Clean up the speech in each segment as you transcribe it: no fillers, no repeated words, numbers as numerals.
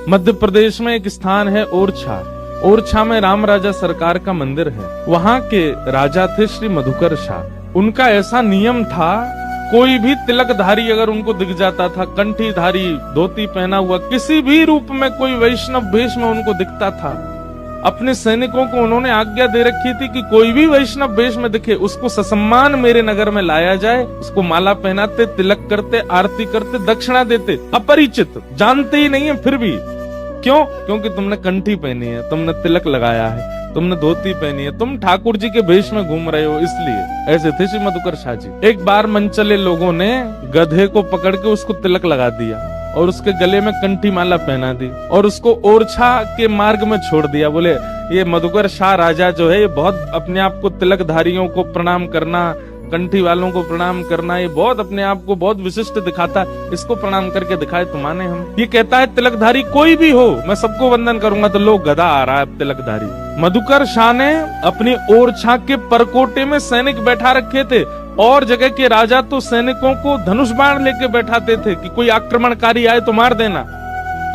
मध्य प्रदेश में एक स्थान है ओरछा। ओरछा में राम राजा सरकार का मंदिर है। वहाँ के राजा थे श्री मधुकर शाह। उनका ऐसा नियम था, कोई भी तिलकधारी अगर उनको दिख जाता था, कंठीधारी, धोती पहना हुआ, किसी भी रूप में कोई वैष्णव भेष में उनको दिखता था, अपने सैनिकों को उन्होंने आज्ञा दे रखी थी कि कोई भी वैष्णव वेश में दिखे उसको ससम्मान मेरे नगर में लाया जाए। उसको माला पहनाते, तिलक करते, आरती करते, दक्षिणा देते। अपरिचित, जानते ही नहीं है, फिर भी क्यों? क्योंकि तुमने कंठी पहनी है, तुमने तिलक लगाया है, तुमने धोती पहनी है, तुम ठाकुर जी के वेश में घूम रहे हो, इसलिए। ऐसे थे श्री मधुकर शाह जी। एक बार मनचले लोगों ने गधे को पकड़ के उसको तिलक लगा दिया और उसके गले में कंठी माला पहना दी और उसको ओरछा के मार्ग में छोड़ दिया। बोले ये मधुकर शाह राजा जो है, ये बहुत अपने आप को तिलकधारियों को प्रणाम करना, कंठी वालों को प्रणाम करना, ये बहुत अपने आप को बहुत विशिष्ट दिखाता है, इसको प्रणाम करके दिखाए तो माने हम। ये कहता है तिलकधारी कोई भी हो मैं सबको वंदन करूंगा, तो लोग गधा आ रहा है तिलकधारी। मधुकर शाह ने अपनी ओरछा के परकोटे में सैनिक बैठा रखे थे और जगह के राजा तो सैनिकों को धनुष बाण लेके बैठाते थे कि कोई आक्रमणकारी आए तो मार देना।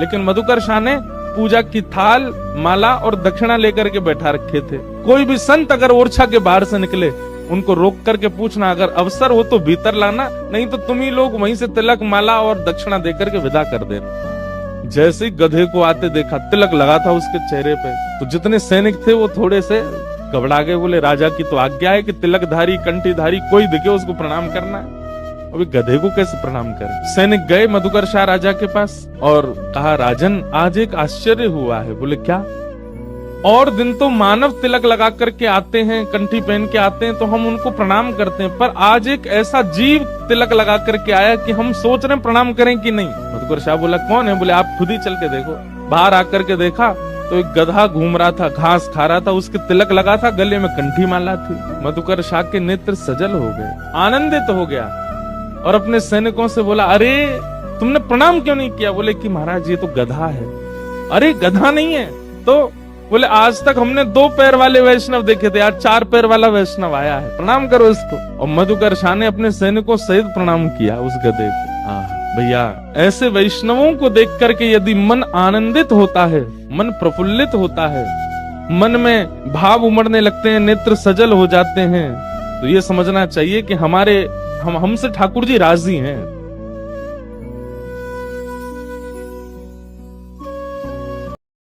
लेकिन मधुकर शाह ने पूजा की थाल, माला और दक्षिणा लेकर के बैठा रखे थे। कोई भी संत अगर ओरछा के बाहर से निकले, उनको रोक करके पूछना, अगर अवसर हो तो भीतर लाना, नहीं तो तुम ही लोग वहीं से तिलक, माला और दक्षिणा देकर के विदा कर देना। जैसे ही गधे को आते देखा, तिलक लगा था उसके चेहरे पे, तो जितने सैनिक थे वो थोड़े से घबरा गए। बोले राजा की तो आज्ञा है कि तिलकधारी, कंठीधारी कोई दिखे उसको प्रणाम करना है, अभी गधे को कैसे प्रणाम करें? सैनिक गए मधुकर शाह राजा के पास और कहा, राजन आज एक आश्चर्य हुआ है। बोले क्या? और दिन तो मानव तिलक लगा करके आते हैं, कंठी पहन के आते हैं तो हम उनको प्रणाम करते हैं, पर आज एक ऐसा जीव तिलक लगा करके आया कि हम सोच रहे हैं प्रणाम करें कि नहीं। मधुकर शाह बोला कौन है? बोले आप खुद ही चल के देखो। बाहर आकर के देखा तो एक गधा घूम रहा था, घास खा रहा था, उसके तिलक लगा था, गले में कंठी माला थी। मधुकर शाह के नेत्र सजल हो गए, आनंदित हो गया और अपने सैनिकों से बोला, अरे तुमने प्रणाम क्यों नहीं किया? बोले कि महाराज ये तो गधा है। अरे गधा नहीं है तो? बोले आज तक हमने 2 पैर वाले वैष्णव देखे थे, आज 4 पैर वाला वैष्णव आया है, प्रणाम करो इसको। और मधुकर शाह ने अपने सैनिकों सहित प्रणाम किया उस गधे को। भैया ऐसे वैष्णवों को देख करके यदि मन आनंदित होता है, मन प्रफुल्लित होता है, मन में भाव उमड़ने लगते हैं, नेत्र सजल हो जाते हैं, तो ये समझना चाहिए कि हमसे ठाकुर जी राजी हैं।